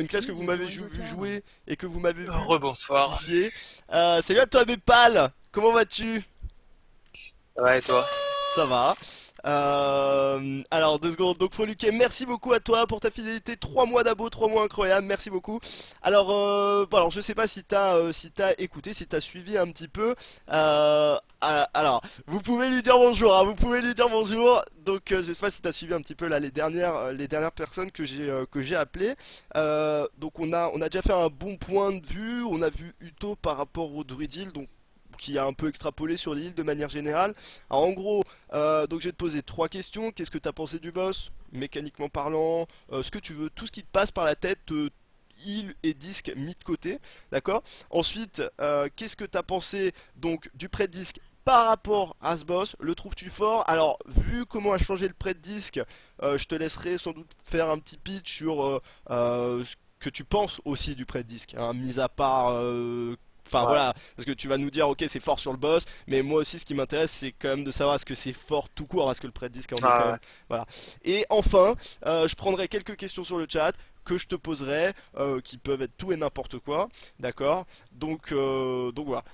une classe que vous m'avez vu jouer et que vous m'avez vu Rebonsoir. piffer. Salut à toi Bépal, comment vas-tu? Ouais, et toi? Ça va. Alors 2 secondes, donc Freluquet, merci beaucoup à toi pour ta fidélité, 3 mois d'abo, 3 mois incroyables, merci beaucoup. Alors, bon, alors je sais pas si t'as écouté, si t'as suivi un petit peu. Alors, vous pouvez lui dire bonjour, hein, vous pouvez lui dire bonjour. Donc je sais pas si t'as suivi un petit peu là les dernières personnes que j'ai appelées. Donc on a déjà fait un bon point de vue, on a vu Uto par rapport au Druidil, donc qui a un peu extrapolé sur l'île de manière générale. Alors, en gros, donc je vais te poser 3 questions. Qu'est-ce que tu as pensé du boss, mécaniquement parlant, ce que tu veux, tout ce qui te passe par la tête, île et disque mis de côté, d'accord. Ensuite, qu'est-ce que tu as pensé donc du prêt-disque par rapport à ce boss, le trouves-tu fort? Alors, vu comment a changé le prêt-disque, je te laisserai sans doute faire un petit pitch sur ce que tu penses aussi du prêt-disque, hein, mis à part enfin Ouais. voilà, parce que tu vas nous dire ok c'est fort sur le boss, mais moi aussi ce qui m'intéresse c'est quand même de savoir est-ce que c'est fort tout court, parce que le pré-disque en est quand Ouais. même. Voilà. Et enfin, je prendrai quelques questions sur le chat que je te poserai, qui peuvent être tout et n'importe quoi, d'accord. Donc voilà.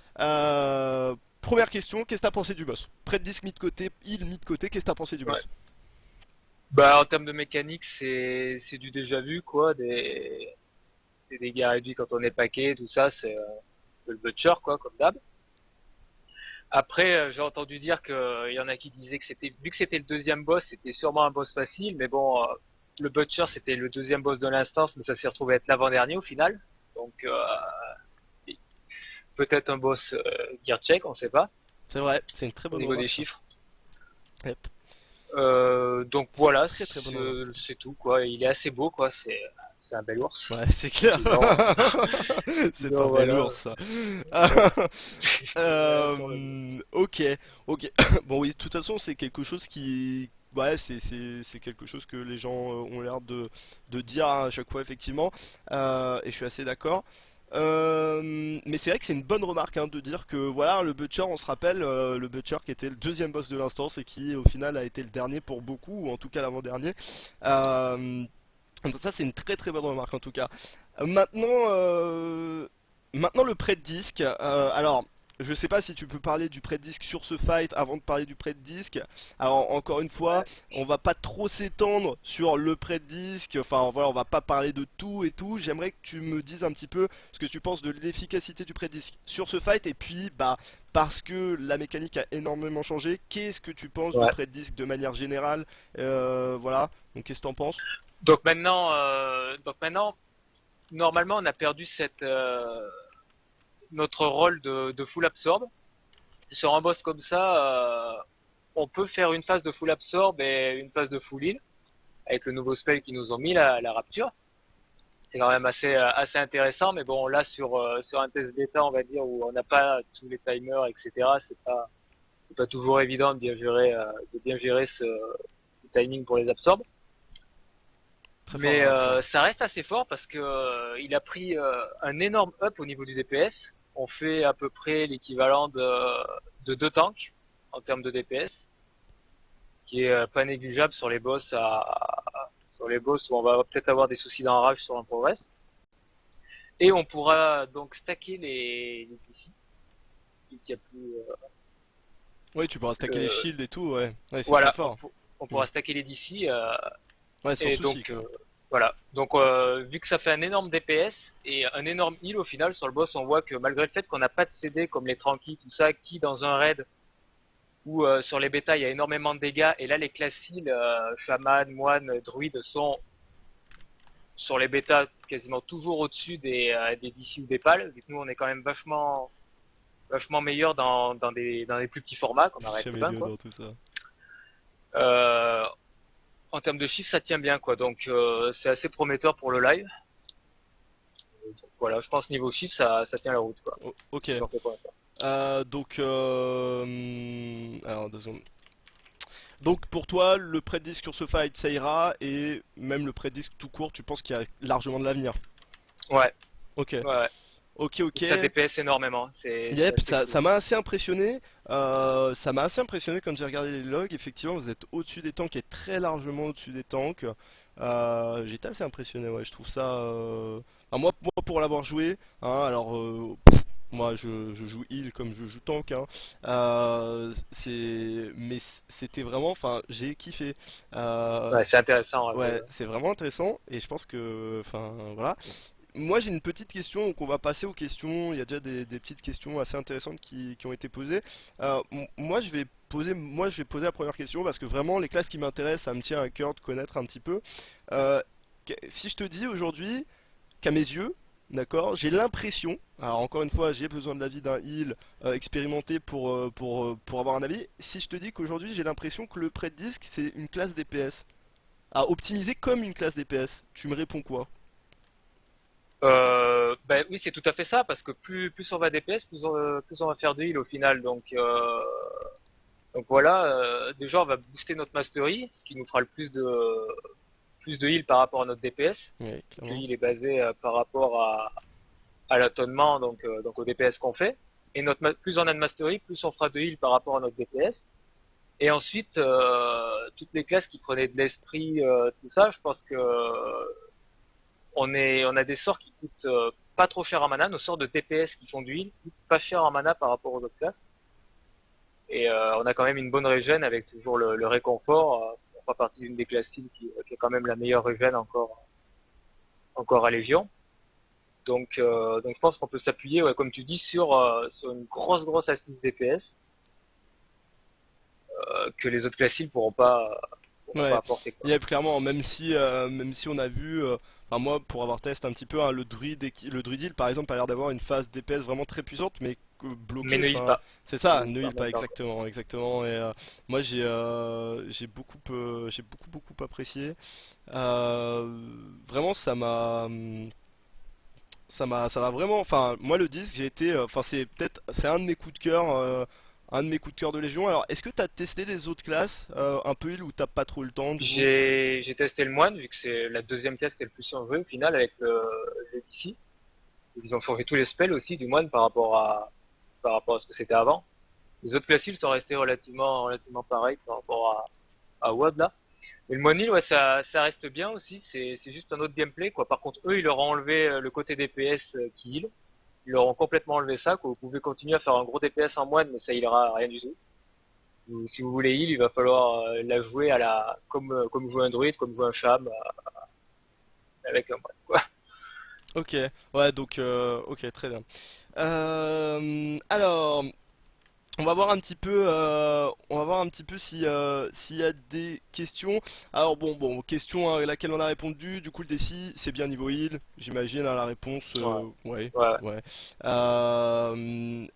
Première question, qu'est-ce que t'as pensé du boss? Pré-disque mis de côté, heal mis de côté, qu'est-ce que t'as pensé du Ouais. boss? Bah, en termes de mécanique, c'est du déjà vu, quoi. Des dégâts réduits quand on est paqué, tout ça, c'est le butcher, quoi, comme d'hab. Après, j'ai entendu dire qu'il y en a qui disaient que vu que c'était le deuxième boss, c'était sûrement un boss facile, mais bon, le butcher, c'était le deuxième boss de l'instance, mais ça s'est retrouvé être l'avant-dernier au final. Donc, peut-être un boss gear check, on sait pas, C'est vrai, c'est une très au bonne niveau des remarque ça. chiffres. Yep. Donc C'est une voilà, très très bonne remarque. c'est tout quoi. Il est assez beau quoi. C'est un bel ours. Ouais, c'est clair. Sinon, C'est un sinon bel voilà. ours. Ouais. Voilà sur le dos. Ok, ok. Bon oui, de toute façon, c'est quelque chose qui... Ouais, c'est quelque chose que les gens ont l'air de dire à chaque fois, effectivement. Et je suis assez d'accord. Mais c'est vrai que c'est une bonne remarque, hein, de dire que voilà, le Butcher, on se rappelle, le Butcher qui était le deuxième boss de l'instance et qui au final a été le dernier pour beaucoup, ou en tout cas l'avant-dernier. Euh, donc ça c'est une très très bonne remarque en tout cas. Maintenant le prêt-disque. Alors je sais pas si tu peux parler du prêt-disque sur ce fight avant de parler du prêt-disque. Alors encore une fois, Ouais. on va pas trop s'étendre sur le prêt-disque. Enfin voilà, on va pas parler de tout et tout. J'aimerais que tu me dises un petit peu ce que tu penses de l'efficacité du prêt-disque sur ce fight, et puis bah parce que la mécanique a énormément changé, qu'est-ce que tu penses du Ouais. prêt-disque de manière générale? Voilà. Donc qu'est-ce que t'en penses? Donc maintenant, normalement, on a perdu notre rôle de full absorb. Sur un boss comme ça, on peut faire une phase de full absorb et une phase de full heal avec le nouveau spell qu'ils nous ont mis, la rapture. C'est quand même assez intéressant, mais bon, là sur un test bêta, on va dire où on n'a pas tous les timers, etc. C'est pas toujours évident de bien gérer ce timing pour les absorbs. Très fort Mais la rapture. ça reste assez fort parce que il a pris un énorme up au niveau du DPS. On fait à peu près l'équivalent de 2 tanks en termes de DPS, ce qui est pas négligeable sur les boss où on va peut-être avoir des soucis d'enrage sur un progress. Et on pourra donc stacker les DC, vu qu'il y a plus Oui, tu pourras stacker les le, shields et tout, ouais. Ouais, c'est très voilà, fort. on Hmm. pourra stacker les DC. Ouais, sans Et souci, donc quoi. voilà. Donc vu que ça fait un énorme DPS et un énorme heal au final sur le boss, on voit que malgré le fait qu'on n'a pas de CD comme les tranquilles, tout ça, qui dans un raid ou sur les bêtas il y a énormément de dégâts, et là les classes heal, chaman, moine, druide sont sur les bêtas quasiment toujours au-dessus des DC ou des pales, vu que nous on est quand même vachement meilleur dans des plus petits formats comme un raid Jamais 20 mieux quoi. dans tout ça. Euh, En termes de chiffres, ça tient bien quoi. Donc c'est assez prometteur pour le live. Donc, voilà, je pense niveau chiffres, ça tient la route quoi. Ok. Si j'en fais pas ça. Alors, 2 secondes. Donc, pour toi, le pré-disque sur ce fight, ça ira, et même le pré-disque tout court, tu penses qu'il y a largement de l'avenir. Ouais, Ok. ouais. Ok, Et ok. que ça DPS énormément. C'est Yep, assez ça, cool. ça m'a assez impressionné. Ça m'a assez impressionné quand j'ai regardé les logs. Effectivement, vous êtes au-dessus des tanks et très largement au-dessus des tanks. J'étais assez impressionné, ouais, je trouve ça... enfin, moi, pour l'avoir joué, hein, alors... moi, je joue heal comme je joue tank, hein. Mais c'était vraiment, enfin, j'ai kiffé. Ouais, c'est intéressant un peu. Ouais, c'est vraiment intéressant et je pense que, enfin, voilà. Moi, j'ai une petite question, donc on va passer aux questions. Il y a déjà des petites questions assez intéressantes qui ont été posées. Moi, je vais poser la première question parce que vraiment, les classes qui m'intéressent, ça me tient à cœur de connaître un petit peu. Euh, Si je te dis aujourd'hui qu'à mes yeux, d'accord, j'ai l'impression, alors encore une fois, j'ai besoin de l'avis d'un heal expérimenté pour avoir un avis. Si je te dis qu'aujourd'hui, j'ai l'impression que le prêt de disque, c'est une classe DPS à optimiser comme une classe DPS, tu me réponds quoi? Ben oui, c'est tout à fait ça, parce que plus on va DPS, plus on va faire de heal au final. Donc voilà, déjà on va booster notre mastery, ce qui nous fera le plus de heal par rapport à notre DPS. Oui, Le clairement. heal est basé par rapport à l'attonnement, donc au DPS qu'on fait. Et plus on a de mastery, plus on fera de heal par rapport à notre DPS. Et ensuite, toutes les classes qui prenaient de l'esprit, tout ça, je pense que on a des sorts qui coûtent pas trop cher en mana. Nos sorts de DPS qui font du heal coûtent pas cher en mana par rapport aux autres classes. Et on a quand même une bonne régène avec toujours le réconfort. On fera partie d'une des classes qui a quand même la meilleure régène encore à Légion. Donc je pense qu'on peut s'appuyer, ouais, comme tu dis, sur une grosse assise DPS que les autres classes pourront pas Ouais, apporter, quoi. il y a clairement, même si on a vu, enfin moi pour avoir testé un petit peu, hein, le druide heal par exemple a l'air d'avoir une phase DPS vraiment très puissante, mais Mais bloquée, ne heal enfin pas. c'est ça, Ne heal ne pas, heal même pas pas, quoi. exactement, exactement. Et moi j'ai beaucoup apprécié. Vraiment ça m'a vraiment, enfin moi le disque j'ai été, enfin c'est un de mes coups de cœur. Un de mes coups de cœur de Légion. Alors, est-ce que t'as testé les autres classes un peu heal ou t'as pas trop eu le temps du coup? J'ai testé le moine, vu que c'est la deuxième classe qui est le plus en jeu au final avec le DC. Ils ont changé tous les spells aussi du moine par rapport à ce que c'était avant. Les autres classes sont restés relativement pareils par rapport à WoD là. Mais le moine heal, ouais, ça reste bien aussi. C'est juste un autre gameplay, quoi. Par contre, eux, ils leur ont enlevé le côté DPS qui heal. Ils leur ont complètement enlevé ça, quoi. Vous pouvez continuer à faire un gros DPS en moine, mais ça healera rien du tout. Si vous voulez heal, il va falloir la jouer comme jouer un druide, comme jouer un cham avec un moine, quoi. Ok, ouais, donc, ok, très bien. Alors, on va voir un petit peu si, s'il y a des questions. Alors, bon, question à laquelle on a répondu, du coup, le déci, c'est bien niveau heal, j'imagine, hein, la réponse, Ouais, ouais, ouais. ouais. Euh,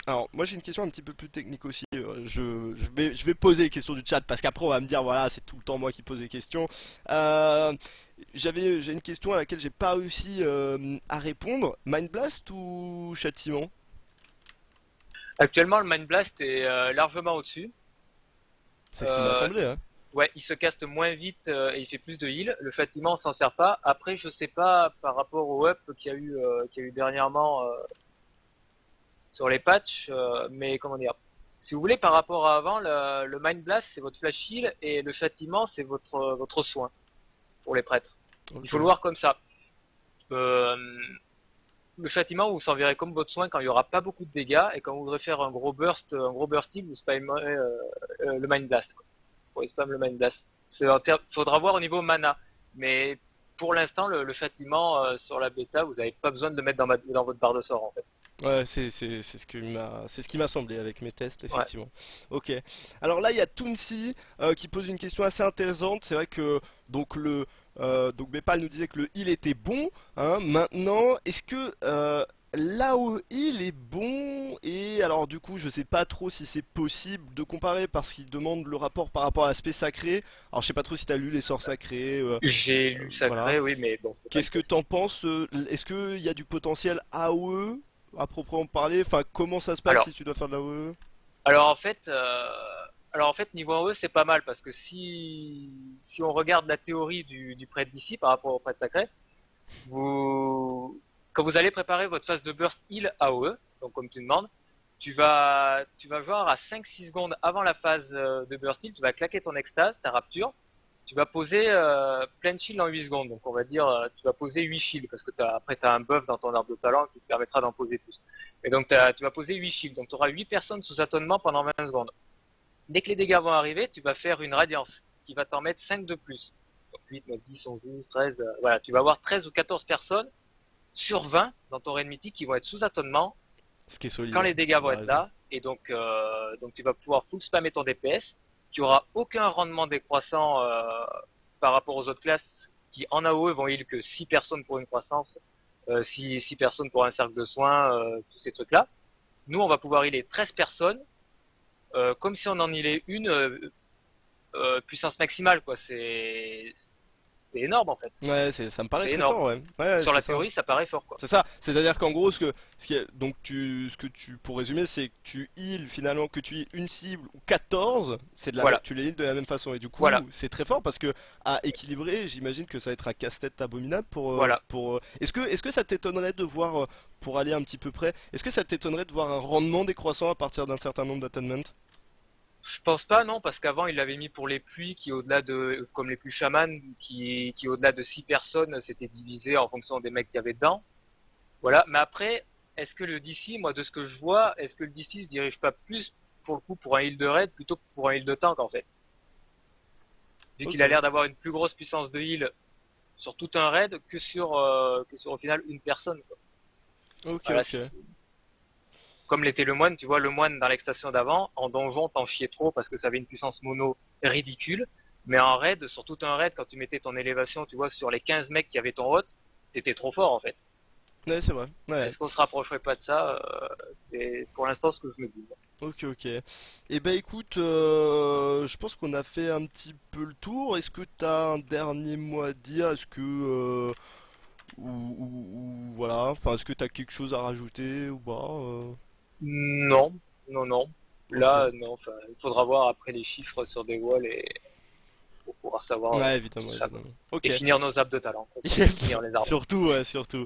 alors, moi j'ai une question un petit peu plus technique aussi. Je vais poser les questions du chat parce qu'après on va me dire, voilà, c'est tout le temps moi qui pose les questions. Euh, j'ai une question à laquelle j'ai pas réussi à répondre. Mind Blast ou châtiment? Actuellement, le Mind Blast est largement au-dessus. C'est ce qui m'a Euh, semblé, hein. ouais, il se caste moins vite et il fait plus de heal. Le châtiment, on s'en sert pas. Après, je sais pas par rapport au up qu'il y a eu dernièrement sur les patchs, mais comment dire. Si vous voulez, par rapport à avant, le Mind Blast, c'est votre flash heal et le châtiment, c'est votre soin pour les prêtres. Il Ok, faut le voir comme ça. Euh, le châtiment, vous s'en verrez comme votre soin quand il y aura pas beaucoup de dégâts et quand vous voudrez faire un gros bursting, vous spammerez le Mind Blast, quoi. Pour spam le Mind Blast. Faudra voir au niveau mana. Mais pour l'instant, le châtiment sur la bêta, vous n'avez pas besoin de le mettre dans votre barre de sort en fait. ouais, c'est ce qui m'a semblé avec mes tests, Ouais. effectivement. Ok. Alors là, il y a Tounsi qui pose une question assez intéressante. C'est vrai que donc Bepal nous disait que le heal était bon, hein. Maintenant, est-ce que là où heal est bon et alors du coup, je sais pas trop si c'est possible de comparer parce qu'il demande le rapport par rapport à l'aspect sacré. Alors je sais pas trop si t'as lu les sorts sacrés, J'ai lu voilà. Sacré, oui, mais bon, c'était pas une Qu'est-ce que classe. t'en penses? Est-ce qu'il y a du potentiel AOE à proprement parler? Enfin, comment ça se passe Alors, si tu dois faire de l'AOE? alors en fait, niveau 1E, c'est pas mal parce que si on regarde la théorie du prêtre d'ici par rapport au prêtre sacré, quand vous allez préparer votre phase de burst heal AOE, donc comme tu demandes, tu vas voir à 5-6 secondes avant la phase de burst heal, tu vas claquer ton extase, ta rapture, tu vas poser plein de shields en 8 secondes. Donc on va dire, tu vas poser 8 shields parce que après tu as un buff dans ton arbre de talent qui te permettra d'en poser plus. Et donc tu vas poser 8 shields. Donc tu auras 8 personnes sous attonnement pendant 20 secondes. Dès que les dégâts vont arriver, tu vas faire une radiance qui va t'en mettre 5 de plus. Donc 8, 9, 10, 11, 12, 13, voilà. Tu vas avoir 13 ou 14 personnes sur 20 dans ton raid mythique qui vont être sous attonnement Ce qui est solide, quand hein. les dégâts vont T'as être raison. là. Et donc tu vas pouvoir full spammer ton DPS. Tu auras aucun rendement décroissant par rapport aux autres classes qui en AOE vont heal que 6 personnes pour une croissance, 6 personnes pour un cercle de soins, tous ces trucs-là. Nous, on va pouvoir healer 13 personnes, comme si on en healait une puissance maximale, quoi. C'est énorme en fait. Ouais, ça me paraît C'est très énorme. fort, ouais. Ouais, Sur c'est la ça. théorie, ça paraît fort, quoi. C'est ça, c'est-à-dire qu'en gros, donc ce que tu, pour résumer, c'est que tu heals finalement, que tu heals une cible ou 14, Voilà, tu les heals de la même façon. Et du coup, voilà, c'est très fort parce que à équilibrer, j'imagine que ça va être un casse-tête abominable voilà. est-ce que ça t'étonnerait de voir, pour aller un petit peu près, est-ce que ça t'étonnerait de voir un rendement décroissant à partir d'un certain nombre d'attainments? Je pense pas, non, parce qu'avant, il l'avait mis pour les pluies qui, au-delà de, comme les pluies chamanes, qui au-delà de 6 personnes, c'était divisé en fonction des mecs qu'il y avait dedans. Voilà. Mais après, est-ce que le DC, moi, de ce que je vois, est-ce que le DC se dirige pas plus, pour le coup, pour un heal de raid plutôt que pour un heal de tank, en fait? Vu qu'il Ok, a l'air d'avoir une plus grosse puissance de heal sur tout un raid que sur, au final, une personne, quoi. ok, Voilà. ok. Comme l'était le moine, tu vois, le moine dans l'extension d'avant, en donjon, t'en chiais trop parce que ça avait une puissance mono ridicule. Mais en raid, sur tout un raid, quand tu mettais ton élévation, tu vois, sur les 15 mecs qui avaient ton hôte, t'étais trop fort en fait. Ouais, c'est vrai. Ouais. Est-ce qu'on se rapprocherait pas de ça C'est pour l'instant ce que je me dis. Ok, ok. Eh ben écoute, je pense qu'on a fait un petit peu le tour. Est-ce que t'as un dernier mot à dire? Est-ce que voilà, enfin est-ce que t'as quelque chose à rajouter ou pas? Non, non, non. Ok. Là, non, enfin, il faudra voir après les chiffres sur des walls et pour pouvoir savoir Ouais, tout évidemment, ça, quoi. évidemment. Et Ok. finir nos apps de talent, quoi. Surtout finir les arbres. Surtout, ouais, surtout.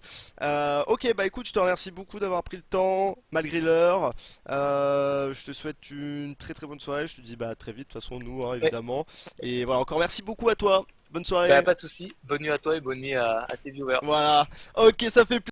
Ok, bah écoute, je te remercie beaucoup d'avoir pris le temps, malgré l'heure. Je te souhaite une très très bonne soirée. Je te dis bah à très vite, de toute façon, nous, hein, Ouais, évidemment. Et voilà, encore merci beaucoup à toi. Bonne bah, soirée. pas de souci. Bonne nuit à toi et bonne nuit à tes viewers. Voilà. Ok, ça fait plaisir.